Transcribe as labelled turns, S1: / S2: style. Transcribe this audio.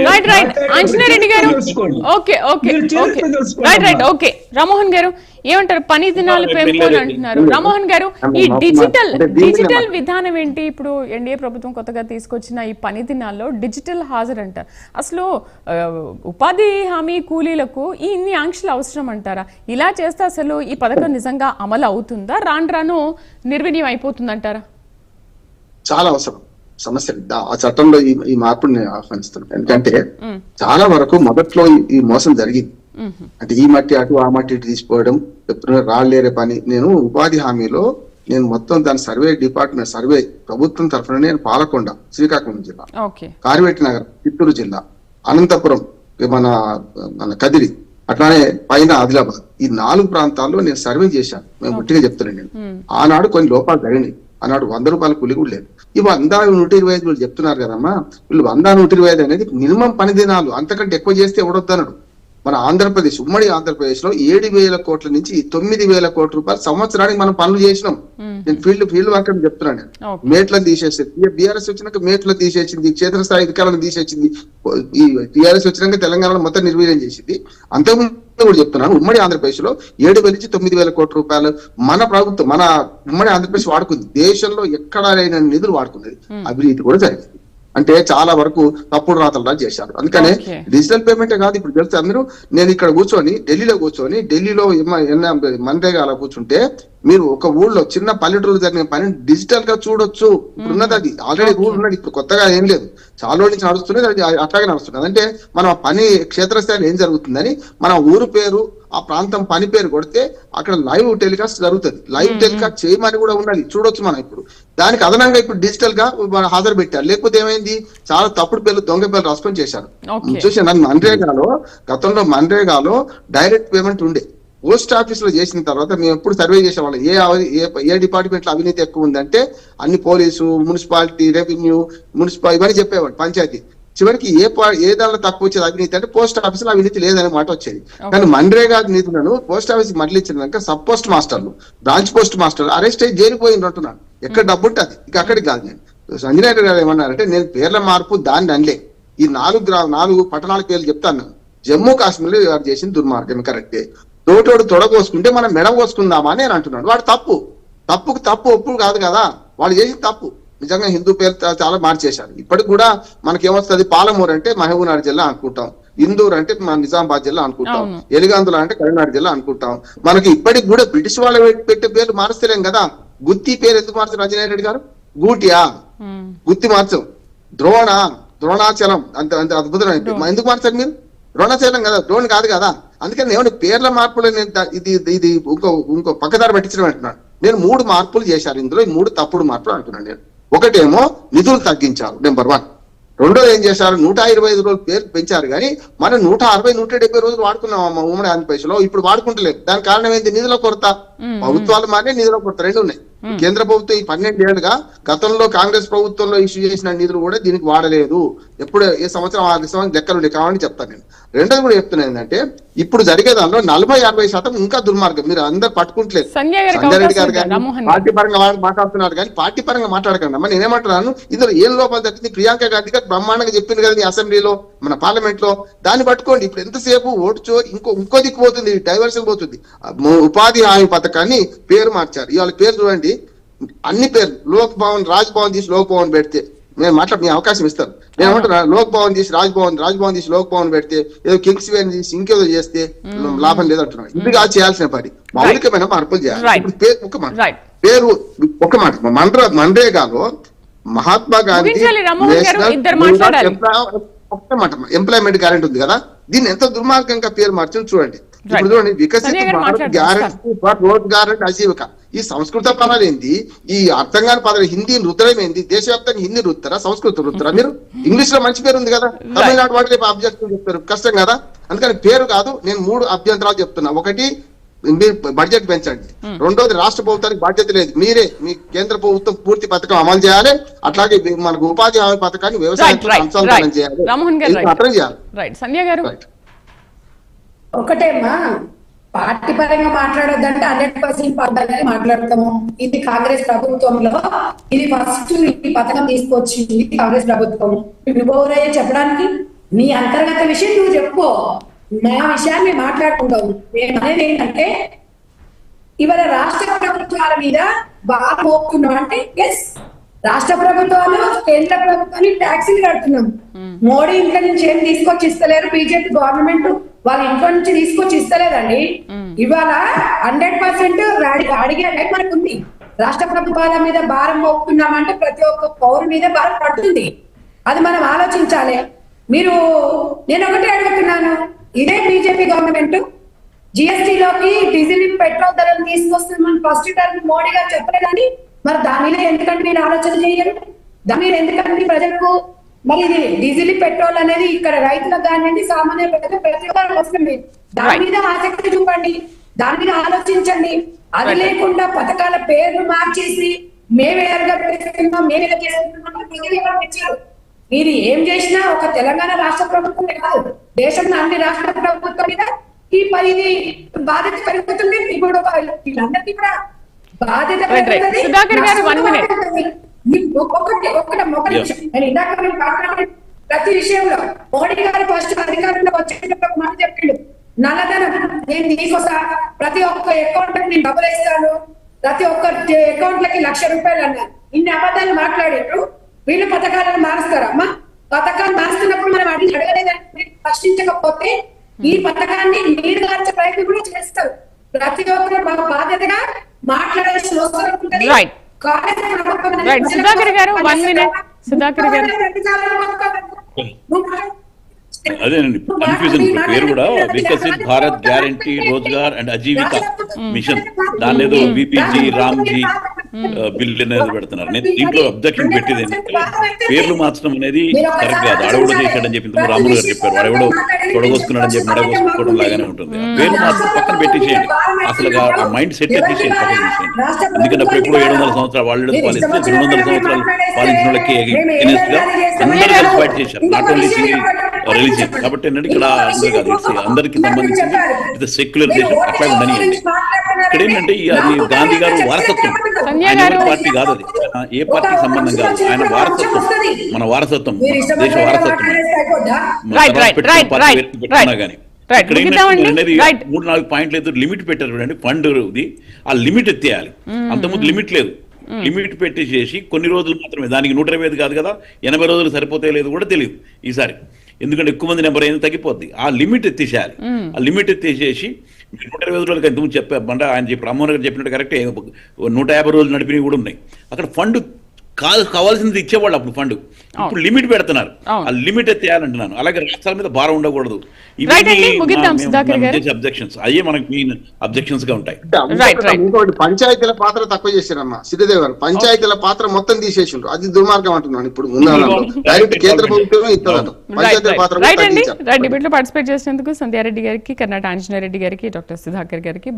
S1: Right right Anjaneya Reddy గారు, okay okay okay right right okay. Rammohan గారు ఏమంటారు? పని దినాలు పెంపు అని అంటున్నారు. రామ్మోహన్ గారు, ఈ డిజిటల్ విధానం ఏంటి? ఇప్పుడు ఎన్డీఏ ప్రభుత్వం కొత్తగా తీసుకొచ్చిన ఈ పని దినాల్లో డిజిటల్ హాజరు అంటారు. అసలు ఉపాధి హామీ కూలీలకు ఇన్ని ఆంక్షలు అవసరం అంటారా? ఇలా చేస్తే అసలు ఈ పథకం నిజంగా అమలు అవుతుందా? రాను రాను నిర్వీర్యం అయిపోతుందంటారా?
S2: చాలా అవసరం సమస్య. ఆ చట్టంలో ఈ మార్పుని నేను ఆహ్వానిస్తున్నాను. ఎందుకంటే చాలా వరకు మొదట్లో ఈ మోసం జరిగింది. అంటే ఈ మట్టి అటు ఆ మట్టి ఇటు తీసుకోవడం, రాళ్లేరే పని. నేను ఉపాధి హామీలో నేను మొత్తం దాని సర్వే ప్రభుత్వం తరఫున నేను పాలకొండ, శ్రీకాకుళం జిల్లా, కార్వేటి నగరం, చిత్తూరు జిల్లా, అనంతపురం, మన కదిరి, అట్లానే పైన ఆదిలాబాద్, ఈ 4 ప్రాంతాల్లో నేను సర్వే చేశాను. మేము ముట్టిగా చెప్తున్నాను. నేను ఆనాడు కొన్ని లోపాలు జరిగినాయి. ఆనాడు 100 రూపాయల కూలి కూడా లేదు. ఇవి 100-125 వీళ్ళు చెప్తున్నారు కదమ్మా. వీళ్ళు 100-125 అనేది మినిమం పని దినాలు. అంతకంటే ఎక్కువ చేస్తే ఎవడొద్దన్నాడు. మన ఆంధ్రప్రదేశ్, ఉమ్మడి ఆంధ్రప్రదేశ్ లో 7,000 కోట్ల నుంచి 9,000 కోట్ల రూపాయలు సంవత్సరానికి మనం పనులు చేసినాం. నేను ఫీల్డ్ వర్క్ అని చెప్తున్నాను. నేను మేట్లను తీసేసింది బీఆర్ఎస్ వచ్చినాక, మేట్లను తీసేసింది, క్షేత్రస్థాయి అధికారులను తీసేసింది. ఈ టీఆర్ఎస్ వచ్చినాక తెలంగాణలో మొత్తం నిర్వీర్యం చేసింది. అంతకుముందు కూడా చెప్తున్నాను, ఉమ్మడి ఆంధ్రప్రదేశ్ లో 7,000 నుంచి 9,000 కోట్ల రూపాయలు మన ప్రభుత్వం, మన ఉమ్మడి ఆంధ్రప్రదేశ్ వాడుకుంది. దేశంలో ఎక్కడా లేని నిధులు వాడుకున్నది. అవినీతి కూడా జరిగింది. అంటే చాలా వరకు తప్పుడు రాతలు చేశారు. అందుకనే డిజిటల్ పేమెంటే కాదు. ఇప్పుడు తెలుసు అందరూ, నేను ఇక్కడ ఢిల్లీలో కూర్చొని మన్రేగాలో కూర్చుంటే మీరు ఒక ఊళ్ళో చిన్న పల్లెటూరు జరిగిన పని డిజిటల్ గా చూడొచ్చు. ఇప్పుడు ఉన్నది, అది ఆల్రెడీ రూల్ ఉన్నది. ఇప్పుడు కొత్తగా ఏం లేదు, చాలా రోజుల నుంచి నడుస్తున్నది, అది అట్లాగే నడుస్తున్నది. అంటే మనం పని క్షేత్రస్థాయిలో ఏం జరుగుతుందని మన ఊరు పేరు, ఆ ప్రాంతం పని పేరు కొడితే అక్కడ లైవ్ టెలికాస్ట్ జరుగుతుంది. లైవ్ టెలికాస్ట్ చేయమని కూడా ఉన్నది, చూడొచ్చు మనం. ఇప్పుడు దానికి అదనంగా ఇప్పుడు డిజిటల్ గా హాజరు పెట్టారు. లేకపోతే ఏమైంది, చాలా తప్పుడు పేర్లు, దొంగ పేర్లు రాసుకొని చేశారు. చూసాను మన్రేగాలో, గతంలో మన్రేగాలో డైరెక్ట్ పేమెంట్ ఉండే. పోస్ట్ ఆఫీస్ లో చేసిన తర్వాత మేము ఎప్పుడు సర్వే చేసేవాళ్ళం, ఏ డిపార్ట్మెంట్ లో అవినీతి ఎక్కువ ఉందంటే అన్ని పోలీసు, మున్సిపాలిటీ, రెవెన్యూ, ఇవన్నీ చెప్పేవాడు, పంచాయతీ. చివరికి ఏ దానిలో తక్కువ వచ్చేది అవినీతి అంటే పోస్ట్ ఆఫీస్ లో అవినీతి లేదనే మాట వచ్చేది. కానీ మన్రేగా నిధులను పోస్ట్ ఆఫీస్ మరలించినాక సబ్ పోస్ట్ మాస్టర్లు, బ్రాంచ్ పోస్ట్ మాస్టర్లు అరెస్ట్ అయ్యి జైలు పోయింది అంటున్నాను. ఎక్కడ డబ్బు ఉంటుంది ఇక అక్కడికి కాదు. నేను సంజయ్ గారు ఏమన్నారంటే, నేను పేర్ల మార్పు దాన్ని అనలే, ఈ 4 పట్టణాల పేర్లు చెప్తాను. జమ్మూ కాశ్మీర్ లో వారు చేసిన దుర్మార్గం కరెక్టే. తోటోడు తొడగోసుకుంటే మనం మెడ కోసుకుందామా అని నేను అంటున్నాను. వాడు తప్పు ఒప్పుడు కాదు కదా, వాళ్ళు చేసిన తప్పు. నిజంగా హిందూ పేరు చాలా మార్చేశారు. ఇప్పటికి కూడా మనకేమొస్తుంది, పాలమూరు అంటే మహబూబ్నగర్ జిల్లా అనుకుంటాం, ఇందూర్ అంటే మన నిజామాబాద్ జిల్లా అనుకుంటాం, ఎలిగాందుల అంటే కరీంనగర్ జిల్లా అనుకుంటాం. మనకి ఇప్పటికి కూడా బ్రిటిష్ వాళ్ళు పెట్టే పేర్లు మార్చలేం కదా. గుత్తి పేరు ఎందుకు మార్చారు అంజనేయ రెడ్డి గారు? గూటియా, గుత్తి మార్చం. ద్రోణాచలం అంత అద్భుతమైన ఎందుకు మార్చారు మీరు? ద్రోణాచలం కదా, ద్రోణ్ కాదు కదా. అందుకని నేను పేర్ల మార్పులు ఇది ఇంకో పక్కదారి పట్టించడం అంటున్నాను. నేను 3 మార్పులు చేశారు ఇందులో. ఈ 3 తప్పుడు మార్పులు అంటున్నాను నేను. ఒకటేమో నిధులు తగ్గించారు, నెంబర్ 1. రెండోది ఏం చేశారు, 125 రోజులు పేరు పెంచారు. కానీ మనం 160-170 రోజులు వాడుకున్నాం ఉమ్మడి ఆంధ్రప్రదేశ్లో. ఇప్పుడు వాడుకుంటలేదు. దానికి కారణం ఏంటి? నిధుల కొరత. ప్రభుత్వాలు మారే నిధుల కొరత, 2 ఉన్నాయి. కేంద్ర ప్రభుత్వం ఈ 12 ఏళ్లుగా, గతంలో కాంగ్రెస్ ప్రభుత్వంలో ఇష్యూ చేసిన నిధులు కూడా దీనికి వాడలేదు. ఎప్పుడు ఏ సంవత్సరం 6 సంవత్సరం లెక్కలు ఉండే కావాలని చెప్తాను నేను. రెండోది కూడా చెప్తున్నా ఏంటంటే, ఇప్పుడు జరిగే దానిలో 40-50% ఇంకా దుర్మార్గం. మీరు అందరు పట్టుకుంటలేదు. సంజయ్ రెడ్డి గారు కానీ పార్టీ పరంగా మాట్లాడుతున్నారు, కానీ పార్టీ పరంగా మాట్లాడకండి అమ్మా. నేనేమంటున్నాను, ఇందులో ఏం లోపాలు జరిగింది ప్రియాంక గాంధీ గారు బ్రహ్మాండంగా చెప్పింది కదా అసెంబ్లీలో, మన పార్లమెంట్ లో. దాన్ని పట్టుకోండి. ఇప్పుడు ఎంతసేపు ఓటు చోరీ ఇంకో దిక్కు పోతుంది, డైవర్షన్ పోతుంది. ఉపాధి హామీ పథకాన్ని పేరు మార్చారు. ఇవాళ పేరు చూడండి, అన్ని పేర్లు లోక్ భవన్, రాజ్ భవన్ తీసి లోక్ భవన్ పెడితే నేను మీ అవకాశం ఇస్తాను. నేను ఏమంటున్నా, లోక్ భవన్ తీసి రాజ్ భవన్ తీసి లోక్ భవన్ పెడితే, ఏదో కింగ్స్ వే తీసి ఇంకేదో చేస్తే లాభం లేదంటున్నాను. ఇది కాదు చేయాల్సిన పని, మౌలికమైన మార్పులు చేయాలి. ఇప్పుడు పేరు ఒక మాట, మన్రేగాలో మహాత్మా గాంధీ ఎంప్లాయ్మెంట్ గ్యారెంటీ ఉంది కదా, దీన్ని ఎంత దుర్మార్గంగా పేరు మార్చని చూడండి. ఇప్పుడు చూడండి, Viksit Bharat guarantee for Rozgar and Ajeevika. ఈ సంస్కృత పదాలు ఏంది, ఈ అర్థం కాని పదాలు, హిందీ రుద్రం ఏంది, దేశవ్యాప్తంగా హిందీ రుద్దుతారా, సంస్కృతం రుద్దుతారా? మీరు ఇంగ్లీష్ లో మంచి పేరు ఉంది కదా, తమిళనాడు వాటి రేపు అభ్యర్థులు చెప్తారు, కష్టం కదా. అందుకని పేరు కాదు, నేను 3 అభ్యంతరాలు చెప్తున్నా. ఒకటి, మీరు బడ్జెట్ పెంచండి. రెండోది, రాష్ట్ర ప్రభుత్వానికి బాధ్యత లేదు, మీరే మీ కేంద్ర ప్రభుత్వం పూర్తి పథకం అమలు చేయాలి. అట్లాగే మనకు ఉపాధి హామీ పథకాన్ని వ్యవసాయం అనుసంధానం చేయాలి.
S3: ఒకటేమ్మా, పార్టీ పరంగా మాట్లాడొద్దంటే 100% పద్ధతిగా మాట్లాడతాము. ఇది కాంగ్రెస్ ప్రభుత్వంలో ఇది ఫస్ట్ ఈ పథకం తీసుకొచ్చింది కాంగ్రెస్ ప్రభుత్వం. నువ్వెవరయ్యా చెప్పడానికి? నీ అంతర్గత విషయం నువ్వు చెప్పుకో, మా విషయాన్ని మాట్లాడుకుంటావు. నేను అనేది ఏంటంటే ఇవాళ రాష్ట్ర ప్రభుత్వాల మీద బాగా మోపుతున్నాం అంటే ఎస్, రాష్ట్ర ప్రభుత్వాలు కేంద్ర ప్రభుత్వాన్ని ట్యాక్సీలు కడుతున్నాం. మోడీ ఇంట్లో నుంచి ఏం తీసుకొచ్చి ఇస్తలేరు, బీజేపీ గవర్నమెంట్ వాళ్ళ ఇంట్లో నుంచి తీసుకొచ్చి ఇస్తలేదండి. ఇవాళ 100% అడిగే మనకు ఉంది. రాష్ట్ర ప్రభుత్వాల మీద భారం మోపుతున్నామంటే ప్రతి ఒక్క పౌరు మీద భారం పడుతుంది. అది మనం ఆలోచించాలి. నేను ఒకటే అడుగుతున్నాను, ఇదే బీజేపీ గవర్నమెంట్ జిఎస్టీలోకి డీజిల్ పెట్రోల్ ధరలు తీసుకొస్తుందని ఫస్ట్ టర్మ్ మోడీ గారు చెప్పలేదని, మరి దాని మీద ఎందుకంటే మీరు ఆలోచన చేయరు? దాని మీద ఎందుకంటే ప్రజలకు మరి ఇది డీజిల్ పెట్రోల్ అనేది ఇక్కడ రైతులకు కానివ్వండి, సామాన్య ప్రజలకు ప్రతి ఒక్కరు వస్తుంది. దాని మీద ఆసక్తి చూపండి, దాని మీద ఆలోచించండి. అది లేకుండా పథకాల పేర్లు మార్చేసి మేమే ఎరగబెడుతున్నాం, మేమే చేస్తున్నాం. మీరు ఏం చేసినా ఒక తెలంగాణ రాష్ట్ర ప్రభుత్వమే కాదు, దేశంలో అన్ని రాష్ట్ర ప్రభుత్వం మీద ఈ బాధ్యత పెరుగుతుంది. ఇప్పుడు వీళ్ళందరికీ కూడా బాధ్యత పెరుగుతుంది. నేను ఇందాక మాట్లాడే ప్రతి విషయంలో మోడీ గారు ఫస్ట్ అధికారంలో వచ్చేటప్పుడు మాట చెప్పిండు, నల్లధనం నేను తీసుకొస్తా, ప్రతి ఒక్క అకౌంట్ నేను డబ్బులు ఇస్తాను, ప్రతి ఒక్క అకౌంట్ లకి ₹1,00,000 అన్నారు. ఇన్ని అబద్ధాలు మాట్లాడారు. వీళ్ళు పథకాలను మారుస్తారా అమ్మా? పథకాలు మారుస్తున్నప్పుడు మనం అడగలేదంటే, ప్రశ్నించకపోతే ఈ పథకాన్ని నీరు గార్చే ప్రయత్నం కూడా చేస్తారు. ప్రతి ఒక్కరు మా బాధ్యతగా మాట్లాడాల్సిన అవసరం ఉంటుంది.
S1: సుధాకర్ గారు 1 minute. సుధాకర్ గారు
S4: అదేనండి కన్ఫ్యూజన్. పేరు కూడా Viksit Bharat guarantee Rozgar and Ajeevika mission, దాని ఏదో బీపీజీ రామ్జీ బిల్ అనేది పెడుతున్నారు. నేను దీంట్లో అబ్జెక్షన్ పెట్టేది ఏంటంటే పేర్లు మార్చడం అనేది కరెక్ట్ కాదు. ఆడెవడో చేశాడని చెప్పి రాములు గారు చెప్పారు, వాడెవడో తొడగొసుకున్నాడని చెప్పి మెడగొసుకోవడం లాగానే ఉంటుంది. పేర్లు మార్చడం పక్కన పెట్టేసేయండి, అసలు ఆ మైండ్ సెట్ ఎత్తేసేయండి, పక్కన తీసేయండి. ఎందుకంటే అప్పుడు ఎప్పుడో 700 సంవత్సరాలు వాళ్ళు పాలిస్తే 200 సంవత్సరాలు పాలించిన వాళ్ళకి ఎగెన్స్ట్ గా అందరూ కలిసి ఫైట్ చేశారు, నాట్ ఓన్లీ సింగిల్ రిలీజియన్. కాబట్టి ఏంటంటే ఇక్కడ కాదు, అందరికి సంబంధించింది సెక్యులర్ దేశం, అట్లా ఉండనియండి. ఇక్కడ ఏంటంటే అది గాంధీ గారు వారసత్వం, పార్టీ కాదు, అది ఏ పార్టీకి సంబంధం కాదు, ఆయన వారసత్వం, మన వారసత్వం, దేశ వారసత్వం. కానీ ఇక్కడ ఏంటంటే 3-4 పాయింట్లు ఏదో లిమిట్ పెట్టారు చూడండి, ఫండ్ ఆ లిమిట్ ఎత్తేయాలి. అంతకుముందు లిమిట్ లేదు, లిమిట్ పెట్టేసేసి కొన్ని రోజులు మాత్రమే, దానికి 125 కాదు కదా, 80 రోజులు సరిపోతాయి లేదు కూడా తెలియదు ఈసారి, ఎందుకంటే ఎక్కువ మంది నెంబర్ అయినా తగ్గిపోద్ది. ఆ లిమిట్ ఎత్తేసేయాలి. ఆ లిమిట్ ఎత్తేసేసి 120 రోజులకు ఇంతకుముందు చెప్పారంటే ఆయన చెప్పి రామ్మోహన్ గారు చెప్పినట్టు కరెక్టే, 150 రోజులు నడిపినవి కూడా ఉన్నాయి. అక్కడ ఫండ్ కావాల్సింది ఇచ్చేవాళ్ళు అప్పుడు ఫండ్, ఇప్పుడు లిమిట్ పెడుతున్నారు. ఆ లిమిట్ ఎత్తేయాలంటున్నాను. అలాగే రాష్ట్రాల మీద భారం ఉండకూడదు. అబ్జెక్షన్స్ అయ్యే మనకి మెయిన్ అబ్జెక్షన్స్ గా ఉంటాయి.
S2: పంచాయతీల పాత్ర తక్కువ చేశారమ్మా శ్రీదేవి గారు, పంచాయతీల పాత్ర మొత్తం తీసేసిండ్రు, అది దుర్మార్గం అంటున్నాను. ఇప్పుడు డైరెక్ట్ కేంద్ర ప్రభుత్వమే ఇస్తుందట పంచాయతీల పాత్ర.
S1: డిబేట్ లో పార్టిసిపేట్ చేసినందుకు సంధ్యారెడ్డి గారికి, కర్ణాట ఆంజనేయ రెడ్డి గారికి, డాక్టర్ సుధాకర్ గారికి